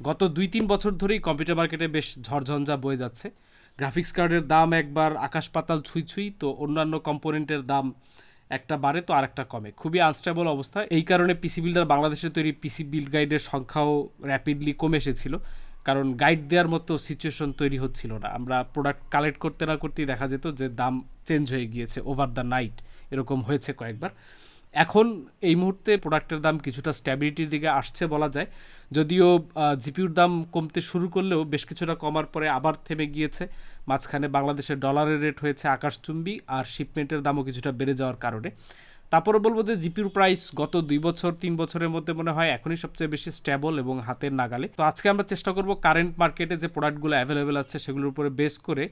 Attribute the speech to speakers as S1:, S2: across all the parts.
S1: গত 2-3 বছর ধরেই কম্পিউটার মার্কেটে বেশ ঝড়ঝঞ্ঝা বয়ে যাচ্ছে। গ্রাফিক্স কার্ডের দাম একবার আকাশ পাতাল ছুঁই তো অন্যান্য কম্পোনেন্টের দাম একটা বাড়ে তো আরেকটা কমে, খুবই আনস্টেবল অবস্থা। এই কারণে পিসি বিল্ডার বাংলাদেশে তৈরি পিসি বিল্ড গাইডের সংখ্যাও র্যাপিডলি কমে এসেছিল, কারণ গাইড দেওয়ার মতো সিচুয়েশন তৈরি হচ্ছিল না। আমরা প্রোডাক্ট কালেক্ট করতে না করতেই দেখা যেত যে দাম চেঞ্জ হয়ে গিয়েছে ওভার দ্য নাইট, এরকম হয়েছে কয়েকবার। এখন এই মুহূর্তে প্রোডাক্টের দাম কিছুটা স্ট্যাবিলিটির দিকে আসছে বলা যায়, যদিও জিপিউর দাম কমতে শুরু করলেও বেশ কিছুটা কমার পরে আবার থেমে গিয়েছে। মাঝখানে বাংলাদেশের ডলারের রেট হয়েছে আকাশচুম্বী, আর শিপমেন্টের দামও কিছুটা বেড়ে যাওয়ার কারণে। তারপরে বলবো যে জিপিউর প্রাইস গত 2-3 বছরের মধ্যে মনে হয় এখনই সবচেয়ে বেশি স্টেবল এবং হাতের নাগালে। তো আজকে আমরা চেষ্টা করব কারেন্ট মার্কেটে যে প্রোডাক্টগুলো অ্যাভেলেবেল আছে সেগুলোর উপরে বেস করে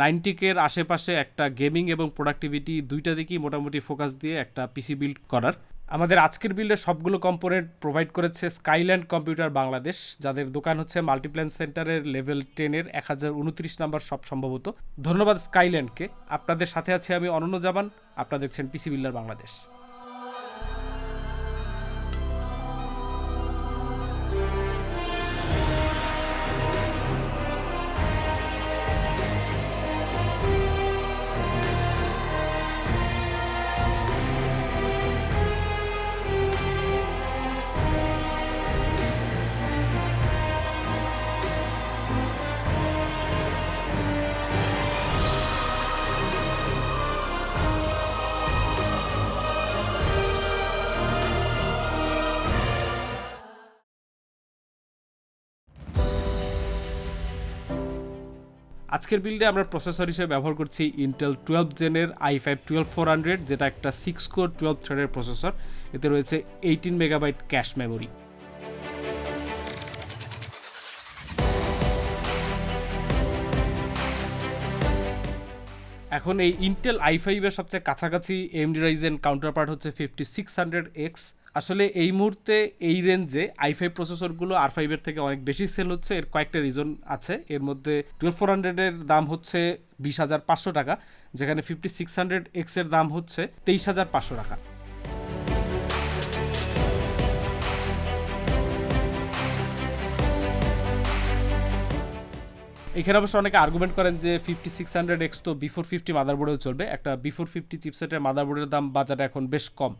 S1: 90K-র আশেপাশে একটা গেমিং এবং প্রোডাক্টিভিটি দুইটা দিকেই মোটামুটি ফোকাস দিয়ে একটা পিসি বিল্ড করার। আমাদের আজকের বিল্ডে সবগুলো কম্পোনেন্ট প্রোভাইড করেছে স্কাইল্যান্ড কম্পিউটার বাংলাদেশ, যাদের দোকান হচ্ছে মাল্টিপ্ল্যান সেন্টারের লেভেল 10-এর 1029 নাম্বার শপ সম্ভবত। ধন্যবাদ স্কাইল্যান্ডকে। আপনাদের সাথে আছে আমি অনন্য জামান, আপনারা দেখছেন পিসি বিল্ডার বাংলাদেশ। আজকের বিল্ডে আমরা প্রসেসর হিসেবে ব্যবহার করছি ইন্টেল 12 জেনের i5-12400, যেটা একটা 6 কোর 12 থ্রেডের প্রসেসর। এতে রয়েছে 18 মেগাবাইট ক্যাশ মেমোরি। এখন এই ইন্টেল i5-এর সবচেয়ে কাছাকাছি AMD Ryzen কাউন্টারপার্ট হচ্ছে 5600X। আসলে এই মুহূর্তে এই রেঞ্জে i5 প্রসেসরগুলো R5-এর থেকে অনেক বেশি সেল হচ্ছে। এর কয়েকটা রিজন আছে। এর মধ্যে 12400-এর দাম হচ্ছে 20,500 টাকা, যেখানে 5600X-এর দাম হচ্ছে 23,500 টাকা। এখানে অবশ্য অনেকে আর্গুমেন্ট করেন যে 5600X তো B450 মাদারবোর্ডেও চলবে। একটা B450 চিপসেটের মাদারবোর্ডের দাম বাজারে এখন বেশ কম,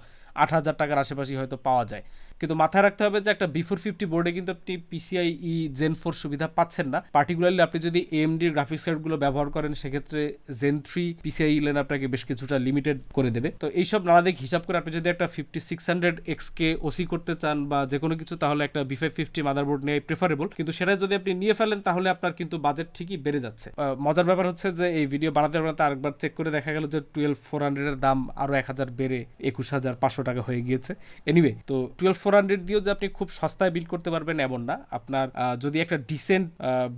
S1: 8,000 টাকার আশেপাশে হয়তো পাওয়া যায়। কিন্তু মাথায় রাখতে হবে যে একটা B450 বোর্ডে কিন্তু আপনি PCIe Gen 4 সুবিধা পাচ্ছেন না। পার্টিকুলারলি আপনি যদি AMD গ্রাফিক্স কার্ডগুলো ব্যবহার করেন সেক্ষেত্রে Gen 3 PCIe লেন আপনাকে বেশ কিছুটা লিমিটেড করে দেবে। তো এইসব নানা দিক হিসাব করে আপনি যদি একটা 5600X কে ওসি করতে চান বা যে কোনো কিছু, তাহলে একটা B550 মাদারবোর্ড নেওয়াই প্রেফারেবল। কিন্তু সেটা যদি আপনি নিয়ে ফেলেন তাহলে আপনার কিন্তু বাজেট ঠিকই বেড়ে যাচ্ছে। মজার ব্যাপার হচ্ছে যে এই ভিডিও বানাতে আরেকবার চেক করে দেখা গেল যে 12400-এর দাম আরো 1000 বেড়ে 21,500 টাকা হয়ে গিয়েছে। এনিওয়ে, তো 12400 দিয়েও যে আপনি খুব সস্তায় বিল্ড করতে পারবেন এমন না। আপনার যদি একটা ডিসেন্ট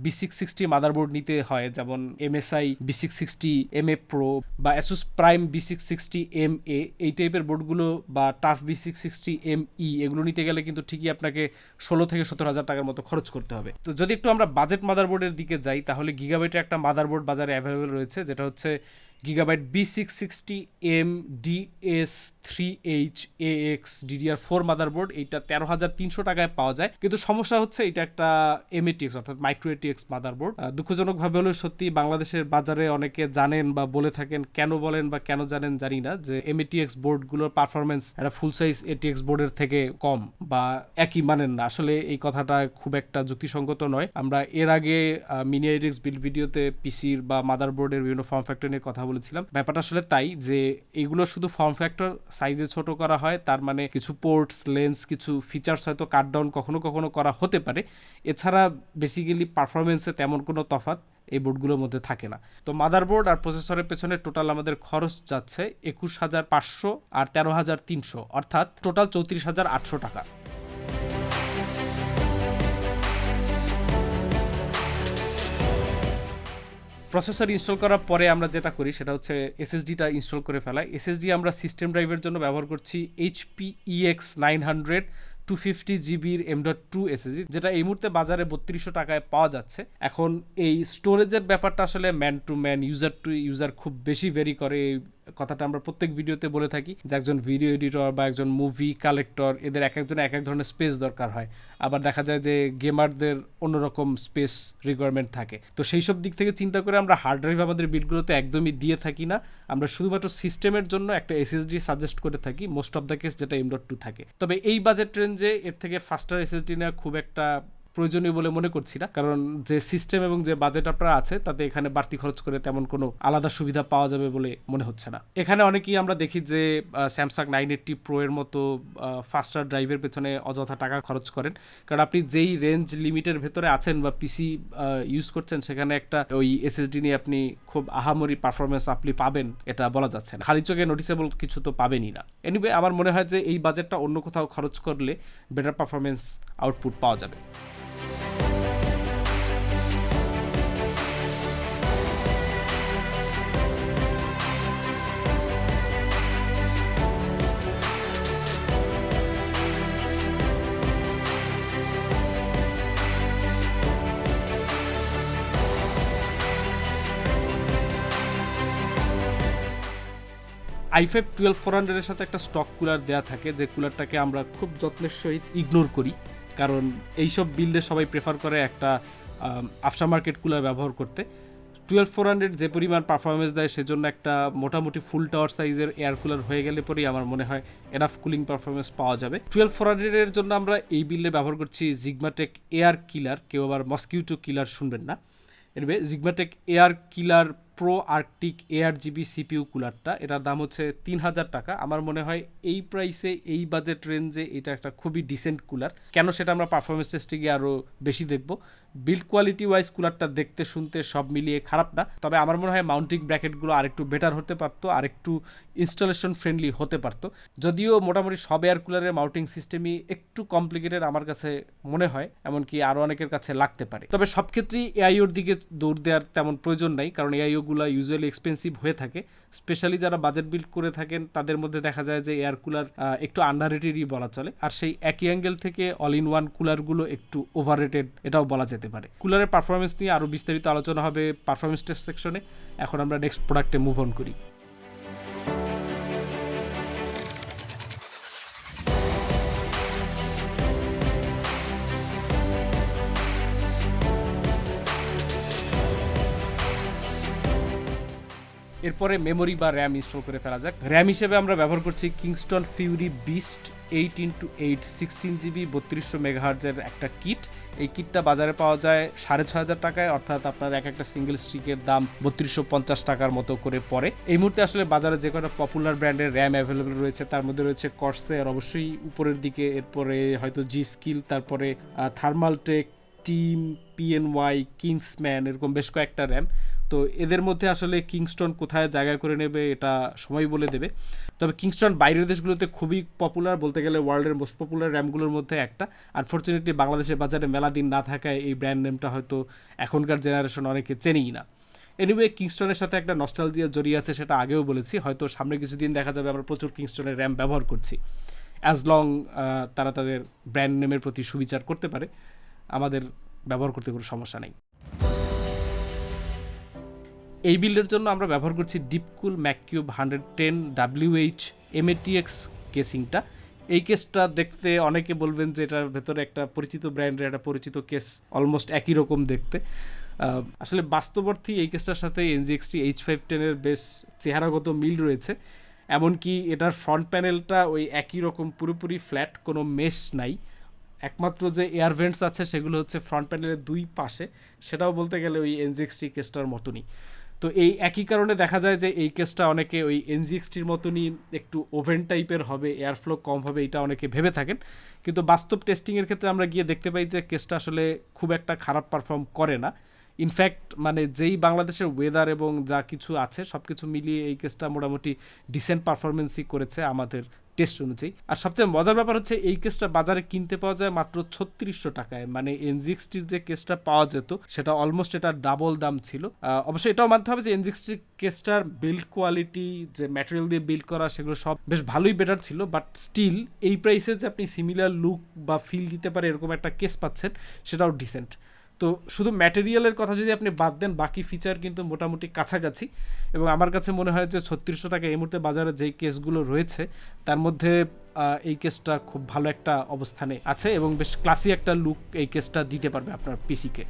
S1: B660 মাদারবোর্ড নিতে হয়, যেমন MSI B660MA Pro বা Asus Prime B660MA, এই টাইপের বোর্ডগুলো বা টাফ B660ME, এগুলো নিতে গেলে কিন্তু ঠিকই আপনাকে 16 থেকে 17,000 টাকার মতো খরচ করতে হবে। তো যদি একটু আমরা বাজেট মাদারবোর্ডের দিকে যাই, তাহলে গিগাবাইটের একটা মাদারবোর্ড বাজারে অ্যাভেলেবেল রয়েছে, যেটা হচ্ছে Gigabyte B660M DS3H AX DDR4 motherboard. এইটা 13,300 টাকায় পাওয়া যায়, কিন্তু সমস্যা হচ্ছে এটা একটা MATX অর্থাৎ মাইক্রো ATX মাদারবোর্ড। দুঃখজনকভাবে হলেও সত্যি বাংলাদেশের বাজারে অনেকে জানেন বা বলে থাকেন, কেন বলেন বা কেন জানেন জানি না, যে MATX বোর্ডগুলোর পারফরমেন্স একটা ফুল সাইজ ATX বোর্ডের থেকে কম বা একই মানেন না। আসলে এই কথাটা খুব একটা যুক্তিসঙ্গত নয়। আমরা এর আগে মিনি ATX বিল্ড ভিডিওতে পিসির বা মাদারবোর্ডের বিভিন্ন ফর্ম ফ্যাক্টর নিয়ে কথা বলেছিলাম। ব্যাপারটা আসলে তাই যে এগুলো শুধু ফর্ম ফ্যাক্টর সাইজে ছোট করা হয়, তার মানে কিছু পোর্টস, লেন্স, কিছু ফিচার্স হয়তো কাট ডাউন কখনো কখনো করা হতে পারে। এছাড়া বেসিক্যালি পারফরমেন্সে তেমন কোনো তফাৎ এই বোর্ডগুলোর মধ্যে থাকে না। তো মাদারবোর্ড আর প্রসেসরের পেছনে টোটাল আমাদের খরচ যাচ্ছে 21,500 আর 13,300, অর্থাৎ টোটাল 34,800 টাকা। প্রসেসর ইনস্টল করার পরে আমরা যেটা করি সেটা হচ্ছে এসএসডিটা ইনস্টল করে ফেলা। এসএসডি আমরা সিস্টেম ড্রাইভের জন্য ব্যবহার করছি HP EX 900 250GB M.2 SSD, যেটা এই মুহূর্তে বাজারে 3200 টাকায় পাওয়া যাচ্ছে। এখন এই স্টোরেজের ব্যাপারটা আসলে man to man, user to user খুব বেশি ভেরি করে। কথাটা আমরা প্রত্যেক ভিডিওতে বলে থাকি যে একজন ভিডিও এডিটর বা একজন মুভি কালেক্টর এদের এক একজনের এক এক ধরনের স্পেস দরকার হয়, আবার দেখা যায় যে গেমারদের অন্যরকম স্পেস রিকোয়ারমেন্ট থাকে। তো সেই সব দিক থেকে চিন্তা করে আমরা হার্ড ড্রাইভ আমাদের বিল্ডগুলোতে একদমই দিয়ে থাকি না, আমরা শুধুমাত্র সিস্টেমের জন্য একটা এসএসডি সাজেস্ট করে থাকি, মোস্ট অফ দ্য কেস যেটা M.2 থাকে। তবে এই বাজেট রেঞ্জে এর থেকে ফাস্টার এসএসডি নেওয়া খুব একটা প্রয়োজনীয় বলে মনে করছি না, কারণ যে সিস্টেম এবং যে বাজেট আপনারা আছে তাতে এখানে বাড়তি খরচ করে তেমন কোনো আলাদা সুবিধা পাওয়া যাবে বলে মনে হচ্ছে না। এখানে অনেকেই আমরা দেখি যে স্যামসাং 980 প্রো এর মতো ফাস্টার ড্রাইভের পেছনে অযথা টাকা খরচ করেন, কারণ আপনি যেই রেঞ্জ লিমিটের ভেতরে আছেন বা পিসি ইউজ করছেন সেখানে একটা ওই এসএসডি নিয়ে আপনি খুব আহামরি পারফরমেন্স আপনি পাবেন এটা বলা যাচ্ছে না, খালি চোখে নোটিসেবল কিছু তো পাবেনই না। এনিওয়ে আমার মনে হয় যে এই বাজেটটা অন্য কোথাও খরচ করলে বেটার পারফরমেন্স আউটপুট পাওয়া যাবে। i5 12400 এর সাথে একটা স্টক কুলার দেওয়া থাকে, যে কুলারটাকে আমরা খুব যত্নের সহিত ইগনোর করি, কারণ এইসব বিল্ডে সবাই প্রেফার করে একটা আফটার মার্কেট কুলার ব্যবহার করতে। 12400 যে পরিমাণ পারফরমেন্স দেয় সেজন্য একটা মোটামুটি ফুল টাওয়ার সাইজের এয়ার কুলার হয়ে গেলে পরেই আমার মনে হয় এনাফ কুলিং পারফরমেন্স পাওয়া যাবে। 12400 এর জন্য আমরা এই বিল্ডে ব্যবহার করছি জিগমাটেক এয়ার কিলার, কেউ আবার মসকিউটো কিলার শুনবেন না। এনিওয়ে জিগমাটেক এয়ার কিলার প্রো আর্কটিক ARGB CPU কুলারটা, এটার দাম হচ্ছে 3000 টাকা। আমার মনে হয় এই প্রাইসে এই বাজেট রেঞ্জে এটা একটা খুবই ডিসেন্ট কুলার। কেন সেটা আমরা পারফরমেন্স টেস্টে গিয়ে আরও বেশি দেখব। বিল্ড কোয়ালিটি ওয়াইজ কুলারটা দেখতে শুনতে সব মিলিয়ে খারাপ না, তবে আমার মনে হয় মাউন্টিং ব্র্যাকেটগুলো আরেকটু বেটার হতে পারতো, আরেকটু ইনস্টলেশন ফ্রেন্ডলি হতে পারতো। যদিও মোটামুটি সব এয়ার কুলারের মাউন্টিং সিস্টেমই একটু কমপ্লিকেটেড আমার কাছে মনে হয়, এমনকি আরও অনেকের কাছে লাগতে পারে। তবে সব ক্ষেত্রেই এআইওর দিকে দৌড় দেওয়ার তেমন প্রয়োজন নাই, কারণ এআইওগুলো ইউজুয়ালি এক্সপেন্সিভ হয়ে থাকে। স্পেশালি যারা বাজেট বিল্ড করে থাকেন তাদের মধ্যে দেখা যায় যে এয়ার কুলার একটু আন্ডাররেটেডই বলা চলে, আর সেই একই অ্যাঙ্গেল থেকে অল ইন ওয়ান কুলারগুলো একটু ওভাররেটেড এটাও বলা যেতে পারে। কুলারের পারফরমেন্স নিয়ে আরও বিস্তারিত আলোচনা হবে পারফরমেন্স টেস্ট সেকশনে। এখন আমরা নেক্সট প্রোডাক্টে মুভ অন করি। এরপরে মেমোরি বা র্যাম ইনস্টল করে ফেলা যাক। র্যাম হিসেবে আমরা ব্যবহার করছি Kingston Fury beast 8x8 16GB 3200 মেগাহার্জের একটা কিট। এই কিটটা বাজারে পাওয়া যায় 6500 টাকায়, অর্থাৎ আপনার একটা সিঙ্গেল স্টিকের দাম 3250 টাকার মতো করে পড়ে। এই মুহূর্তে আসলে বাজারে যে কটা পপুলার ব্র্যান্ডের র্যাম অ্যাভেলেবল রয়েছে তার মধ্যে রয়েছে কর্সের অবশ্যই উপরের দিকে, এরপরে হয়তো জি স্কিল, তারপরে থার্মালটেক, টিম, PNY, কিংসম্যান, এরকম বেশ কয়েকটা র্যাম। তো এদের মধ্যে আসলে কিংস্টন কোথায় জায়গা করে নেবে এটা সময় বলে দেবে। তবে কিংস্টন বাইরের দেশগুলোতে খুবই পপুলার, বলতে গেলে ওয়ার্ল্ডের মোস্ট পপুলার র্যামগুলোর মধ্যে একটা। আনফর্চুনেটলি বাংলাদেশের বাজারে মেলা দিন না থাকায় এই ব্র্যান্ড নেমটা হয়তো এখনকার জেনারেশন অনেকে চেনেই না। এনিওয়ে কিংস্টনের সাথে একটা নস্টালজিয়া জড়িয়ে আছে, সেটা আগেও বলেছি, হয়তো সামনে কিছুদিন দেখা যাবে আমরা প্রচুর কিংস্টনের র্যাম ব্যবহার করছি। অ্যাজ লং তারা তাদের ব্র্যান্ড নেমের প্রতি সুবিচার করতে পারে, আমাদের ব্যবহার করতে কোনো সমস্যা নেই। এই বিল্ডের জন্য আমরা ব্যবহার করছি DeepCool Maccube 110WH MATX কেসিংটা। এই কেসটা দেখতে অনেকে বলবেন যে এটার ভেতরে একটা পরিচিত ব্র্যান্ডের একটা পরিচিত কেস, অলমোস্ট একই রকম দেখতে। আসলে বাস্তবার্থী এই কেসটার সাথে NGXT H510 এর বেশ চেহারাগত মিল রয়েছে, এমনকি এটার ফ্রন্ট প্যানেলটা ওই একই রকম পুরোপুরি ফ্ল্যাট, কোনো মেশ নাই। একমাত্র যে এয়ার ভেন্টস আছে সেগুলো হচ্ছে ফ্রন্ট প্যানেলের দুই পাশে, সেটাও বলতে গেলে ওই NGXT কেসটার মতনই। তো এই একই কারণে দেখা যায় যে এই কেসটা অনেকে ওই NGXTর মতনই একটু ওভেন টাইপের হবে, এয়ারফ্লো কম হবে, এটা অনেকে ভেবে থাকেন। কিন্তু বাস্তব টেস্টিংয়ের ক্ষেত্রে আমরা গিয়ে দেখতে পাই যে কেসটা আসলে খুব একটা খারাপ পারফর্ম করে না। ইনফ্যাক্ট মানে যেই বাংলাদেশের ওয়েদার এবং যা কিছু আছে সব কিছু মিলিয়ে এই কেসটা মোটামুটি ডিসেন্ট পারফরমেন্সই করেছে আমাদের টেস্ট অনুযায়ী। আর সবচেয়ে মজার ব্যাপার হচ্ছে এই কেসটা বাজারে কিনতে পাওয়া যায় মাত্র 3600 টাকায়, মানে NGXTর যে কেসটা পাওয়া যেত সেটা অলমোস্ট এটা ডাবল দাম ছিল। অবশ্যই এটাও মানতে হবে যে NGXT কেসটার বিল্ড কোয়ালিটি, যে ম্যাটেরিয়াল দিয়ে বিল্ড করা, সেগুলো সব বেশ ভালোই বেটার ছিল, বাট স্টিল এই প্রাইসে যে আপনি সিমিলার লুক বা ফিল দিতে পারে এরকম একটা কেস পাচ্ছেন সেটাও ডিসেন্ট। তো শুধু ম্যাটেরিয়ালের কথা যদি আপনি বাদ দেন বাকি ফিচার কিন্তু মোটামুটি কাছাকাছি, এবং আমার কাছে মনে হয় যে 3600 টাকা এই মুহূর্তে বাজারে যেই কেসগুলো রয়েছে তার মধ্যে এই কেসটা খুব ভালো একটা অবস্থানে আছে এবং বেশ ক্লাসি একটা লুক এই কেসটা দিতে পারবে আপনার পিসিকে।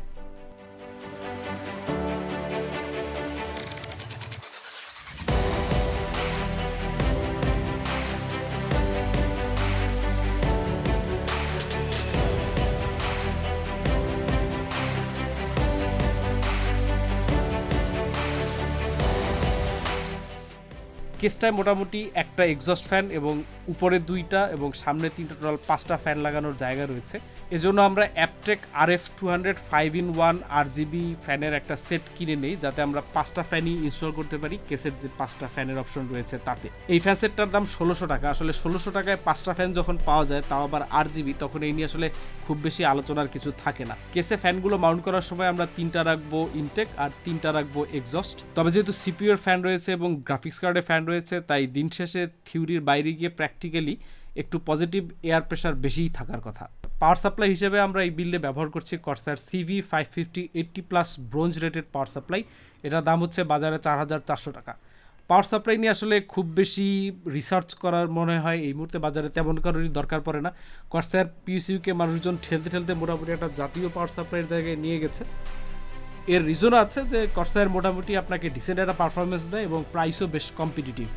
S1: কেসটায় মোটামুটি একটা এক্সস্ট ফ্যান এবং উপরে 2টা এবং সামনে 3টা, টোটাল 5টা ফ্যান লাগানোর জায়গা রয়েছে। এজন্য আমরা অ্যাপটেক RF-200 5-in-1 RGB ফ্যানের একটা সেট কিনে নেই, যাতে আমরা 5টা ফ্যানই ইনস্টল করতে পারি কেসের যে 5টা ফ্যানের অপশন রয়েছে তাতে। এই ফ্যান সেটটার দাম 1600 টাকা। আসলে 1600 টাকায় 5টা ফ্যান যখন পাওয়া যায়, তাও আবার RGB, তখন এই নিয়ে আসলে খুব বেশি আলোচনার কিছু থাকে না। কেসে ফ্যানগুলো মাউন্ট করার সময় আমরা 3টা রাখবো ইনটেক আর 3টা রাখবো এক্সস্ট। তবে যেহেতু সিপিইউর ফ্যান রয়েছে এবং গ্রাফিক্স কার্ডে ফ্যান রয়েছে, তাই দিন শেষে থিওরির বাইরে গিয়ে প্র্যাকটিক্যালি একটু পজিটিভ এয়ার প্রেশার বেশিই থাকার কথা। পাওয়ার সাপ্লাই হিসেবে আমরা এই বিল্ডে ব্যবহার করছি Corsair CV550 80+ bronze rated power supply. এটার দাম হচ্ছে বাজারে 4400 টাকা। পাওয়ার সাপ্লাই নিয়ে আসলে খুব বেশি রিসার্চ করার মনে হয় এই মুহূর্তে বাজারে তেমন কারোরই দরকার পড়ে না। Corsair PSU-কে মানুষজন ঠেলতে ঠেলতে মোটামুটি একটা জাতীয় পাওয়ার সাপ্লাইয়ের জায়গায় নিয়ে গেছে। এর রিজনও আছে যে Corsair মোটামুটি আপনাকে ডিসেন্ট একটা পারফরমেন্স দেয় এবং প্রাইসও বেশ কম্পিটিটিভ।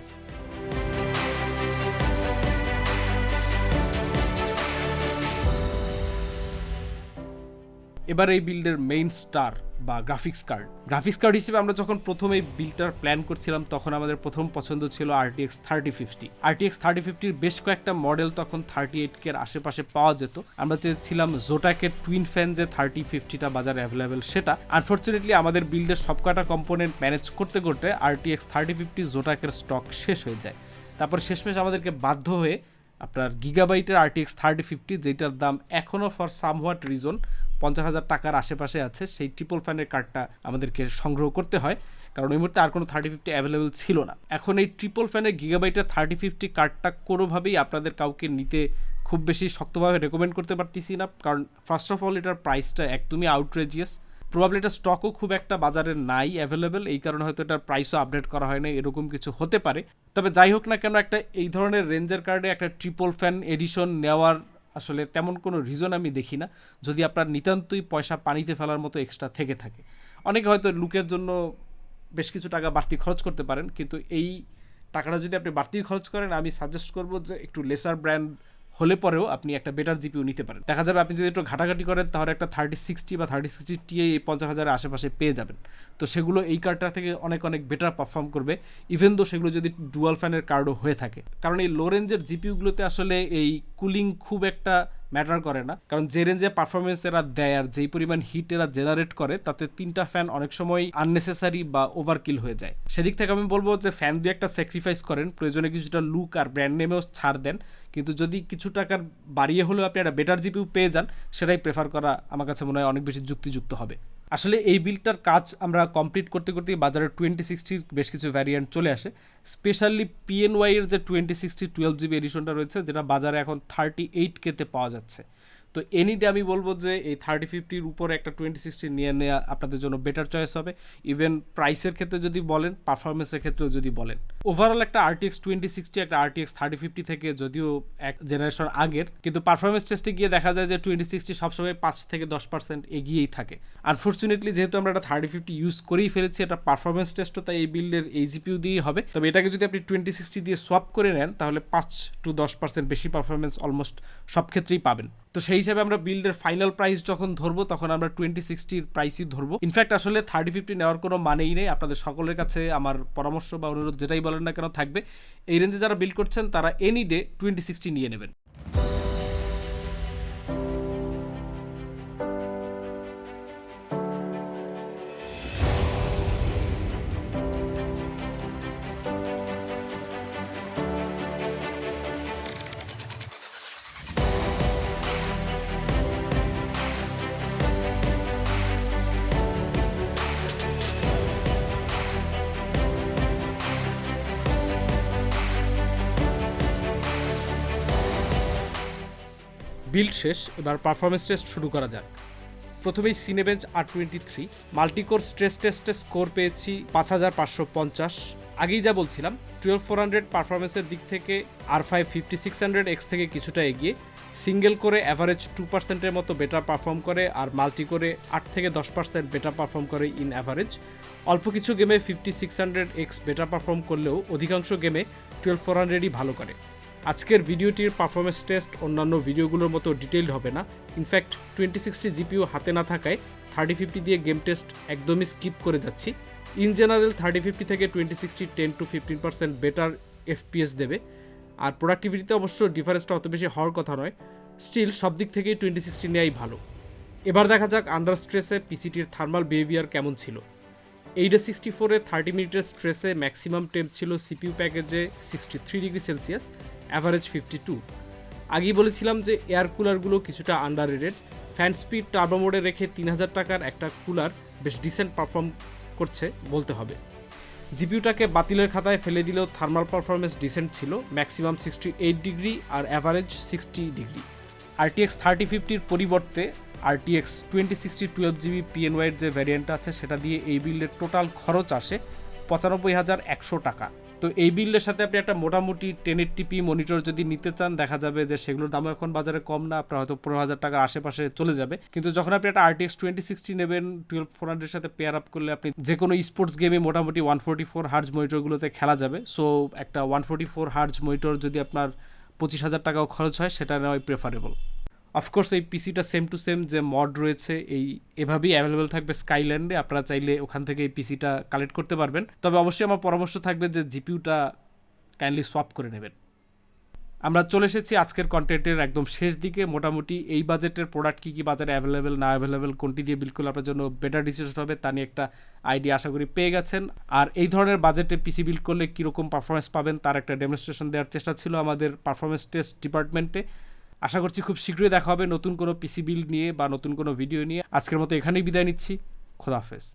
S1: এবার এই বিল্ডের মেইন স্টার বা গ্রাফিক্স কার্ড হিসেবে আমরা যখন প্রথম এই বিল্ডটার প্ল্যান করছিলাম তখন আমাদের প্রথম পছন্দ ছিল RTX 3050। RTX 3050-র বেশ কয়েকটা মডেল তখন 38K এর আশেপাশে পাওয়া যেত। আমরা চেয়েছিলাম জোটাকের টুইন ফ্যান যে 3050টা বাজারে অ্যাভেলেবেল সেটা। আনফর্চুনেটলি আমাদের বিল্ডের সবকটা কম্পোনেন্ট ম্যানেজ করতে করতে RTX 3050 জোটাকের স্টক শেষ হয়ে যায়। তারপর শেষমেশ আমাদেরকে বাধ্য হয়ে আপনার গিগাবাইটের RTX 3050, যেটার দাম এখনও ফর সামহোয়াট রিজন 50,000 টাকার আশেপাশে আছে, সেই ট্রিপল ফ্যানের কার্ডটা আমাদেরকে সংগ্রহ করতে হয়, কারণ এই মুহূর্তে আর কোনো 3050 অ্যাভেলেবেল ছিল না। এখন এই ট্রিপল ফ্যানের গিগাবাইটের 3050 কার্ডটা কোনোভাবেই আপনাদের কাউকে নিতে খুব বেশি শক্তভাবে রেকমেন্ড করতে পারতেছি না, কারণ ফার্স্ট অফ অল এটার প্রাইসটা একদমই আউটরেজিয়াস। প্রবাবলি এটা স্টকও খুব একটা বাজারে নাই অ্যাভেলেবেল, এই কারণে হয়তো এটার প্রাইসও আপডেট করা হয় না, এরকম কিছু হতে পারে। তবে যাই হোক না কেন, একটা এই ধরনের রেঞ্জের কার্ডে একটা ট্রিপল ফ্যান এডিশন নেওয়ার আসলে তেমন কোনো রিজন আমি দেখি না, যদি আপনার নিতান্তই পয়সা পানিতে ফেলার মতো এক্সট্রা থেকে থাকে। অনেকে হয়তো লুকের জন্য বেশ কিছু টাকা বাড়তি খরচ করতে পারেন, কিন্তু এই টাকাটা যদি আপনি বাড়তি খরচ করেন, আমি সাজেস্ট করবো যে একটু লেসার ব্র্যান্ড হলে পরেও আপনি একটা বেটার জিপিইউ নিতে পারেন। দেখা যাবে আপনি যদি একটু ঘাটাঘাটি করেন তাহলে একটা 3060 বা 3060 Ti এই 50,000-এর আশেপাশে পেয়ে যাবেন। তো সেগুলো এই কার্ডটা থেকে অনেক অনেক বেটার পারফর্ম করবে, ইভেন দো সেগুলো যদি ডুয়াল ফ্যানের কার্ডও হয়ে থাকে। কারণ এই লো রেঞ্জের জিপিইউগুলোতে আসলে এই কুলিং খুব একটা ম্যাটার করে না, কারণ যে রেঞ্জে পারফরমেন্স এরা দেয় আর যেই পরিমাণ হিট এরা জেনারেট করে, তাতে 3টা ফ্যান অনেক সময় আননেসেসারি বা ওভারকিল হয়ে যায়। সেদিক থেকে আমি বলবো যে ফ্যান দিয়ে একটা স্যাক্রিফাইস করেন, প্রয়োজনে কিছুটা লুক আর ব্র্যান্ড নেমেও ছাড় দেন, কিন্তু যদি কিছু টাকার বাড়িয়ে হলেও আপনি একটা বেটার জিপিইউ পেয়ে যান, সেটাই প্রেফার করা আমার কাছে মনে হয় অনেক বেশি যুক্তিযুক্ত হবে। আসলে এই বিল্ডটার কাজ আমরা কমপ্লিট করতে করতেই বাজারে 2060-র বেশ কিছু ভ্যারিয়েন্ট চলে আসে। স্পেশালি PNY এর যে 2060 12GB এডিশনটা রয়েছে, যেটা বাজারে এখন 38K-তে পাওয়া যাচ্ছে। তো এনিডে আমি বলবো যে এই 3050-র উপরে একটা 2060 নিয়ে নেওয়া আপনাদের জন্য বেটার চয়েস হবে, ইভেন প্রাইসের ক্ষেত্রে যদি বলেন, পারফরমেন্সের ক্ষেত্রেও যদি বলেন। ওভারঅল একটা RTX 2060 একটা RTX 3050 থেকে যদিও এক জেনারেশন আগের, কিন্তু পারফরমেন্স টেস্টে গিয়ে দেখা যায় যে 2060 সবসময় 5-10% এগিয়েই থাকে। আনফর্চুনেটলি যেহেতু আমরা একটা 3050 ইউজ করেই ফেলেছি, এটা পারফরমেন্স টেস্টও তাই এই বিল্ডের এই জিপিইউ দিয়েই হবে। তবে এটাকে যদি আপনি 2060 দিয়ে সোয়াপ করে নেন, তাহলে 5-10% বেশি পারফরমেন্স অলমোস্ট সব ক্ষেত্রেই পাবেন। তো সেই হিসাবে আমরা বিল্ডের ফাইনাল প্রাইস যখন ধরবো, তখন আমরা 2060-র প্রাইসই ধরবো। ইনফ্যাক্ট আসলে 3050 নেওয়ার কোনো মানেই নেই। আপনাদের সকলের কাছে আমার পরামর্শ বা অনুরোধ যেটাই বলেন না কেন থাকবে, এই রেঞ্জে যারা বিল্ড করছেন তারা এনি ডে 2060 নিয়ে নেবেন। বিল্ড শেষ, এবার পারফরমেন্স টেস্ট শুরু করা যাক। প্রথমেই সিনেবেঞ্চ R23 মাল্টিকোর স্ট্রেস টেস্টে স্কোর পেয়েছি 5550। আগেই যা বলছিলাম 12400 পারফরমেন্সের দিক থেকে R5 5600X থেকে কিছুটা এগিয়ে, সিঙ্গেল করে অ্যাভারেজ 2%-এর মতো বেটার পারফর্ম করে, আর মাল্টি করে 8 থেকে 10% বেটার পারফর্ম করে ইন অ্যাভারেজ। অল্প কিছু গেমে 5600X বেটার পারফর্ম করলেও অধিকাংশ গেমে 12400ই ভালো করে। আজকের ভিডিওটির পারফরমেন্স টেস্ট অন্যান্য ভিডিওগুলোর মতো ডিটেইলড হবে না। ইনফ্যাক্ট 2060 জিপিইউ হাতে না থাকায় 3050 দিয়ে গেম টেস্ট একদমই স্কিপ করে যাচ্ছি। ইন জেনারেল 3050 থেকে 2060 10-15% বেটার FPS দেবে, আর প্রোডাক্টিভিটিতে অবশ্য ডিফারেন্সটা অত বেশি হওয়ার কথা নয়। স্টিল সব দিক থেকেই 2060 নেওয়াই ভালো। এবার দেখা যাক আন্ডার স্ট্রেসে পিসিটির থার্মাল বিহেভিয়ার কেমন ছিল। 864-এ 30 মিনিটের স্ট্রেসে ম্যাক্সিমাম টেম্প ছিল সিপিইউ প্যাকেজে 63 ডিগ্রি সেলসিয়াস, অ্যাভারেজ 52। আগেই বলেছিলাম যে এয়ার কুলারগুলো কিছুটা আন্ডাররেটেড। ফ্যান স্পিড টার্বো মোডে রেখে 3000 টাকার একটা কুলার বেশ ডিসেন্ট পারফর্ম করছে বলতে হবে। জিপিইউটাকে বাতিলের খাতায় ফেলে দিলেও থার্মাল পারফরমেন্স ডিসেন্ট ছিল, ম্যাক্সিমাম 68 ডিগ্রি আর অ্যাভারেজ 60 ডিগ্রি। RTX 3050-র পরিবর্তে RTX 2060 12GB PNY-এর যে ভ্যারিয়েন্টটা আছে সেটা দিয়ে এই বিল্ডের টোটাল খরচ আসে 95,100 টাকা। তো এই বিল্ডের সাথে আপনি একটা মোটামুটি 1080p মনিটর যদি নিতে চান, দেখা যাবে যে সেগুলোর দামও এখন বাজারে কম না, আপনার হয়তো 15,000 টাকার আশেপাশে চলে যাবে। কিন্তু যখন আপনি একটা RTX 2060 নেবেন 12400-এর সাথে পেয়ার আপ করলে আপনি যে কোনো স্পোর্টস গেমে মোটামুটি 144 হার্জ মনিটরগুলোতে খেলা যাবে। সো একটা 144 হার্জ মনিটর যদি আপনার 25,000 টাকাও খরচ হয় সেটা নেওয়াই প্রেফারেবল। অফকোর্স এই পিসিটা সেম টু সেম যে মড রয়েছে এভাবেই অ্যাভেলেবেল থাকবে স্কাইল্যান্ডে, আপনারা চাইলে ওখান থেকে এই পিসিটা কালেক্ট করতে পারবেন। তবে অবশ্যই আমার পরামর্শ থাকবে যে জিপিইউটা কাইন্ডলি সোয়াপ করে নেবেন। আমরা চলে এসেছি আজকের কন্টেন্টের একদম শেষ দিকে। মোটামুটি এই বাজেটের প্রোডাক্ট কী কী বাজারে অ্যাভেলেবেল না অ্যাভেলেবেল, কোনটি দিয়ে বিল্ড করলে আপনার জন্য বেটার ডিসিশন হবে তা নিয়ে একটা আইডিয়া আশা করি পেয়ে গেছেন। আর এই ধরনের বাজেটে পিসি বিল্ড করলে কীরকম পারফরমেন্স পাবেন তার একটা ডেমনস্ট্রেশন দেওয়ার চেষ্টা ছিল আমাদের পারফরমেন্স টেস্ট ডিপার্টমেন্টে। আশা করছি খুব শীঘ্রই দেখা হবে নতুন কোনো পিসি বিল্ড নিয়ে বা নতুন কোনো ভিডিও নিয়ে। আজকের মতো এখানেই বিদায় নিচ্ছি। খোদা হাফেজ।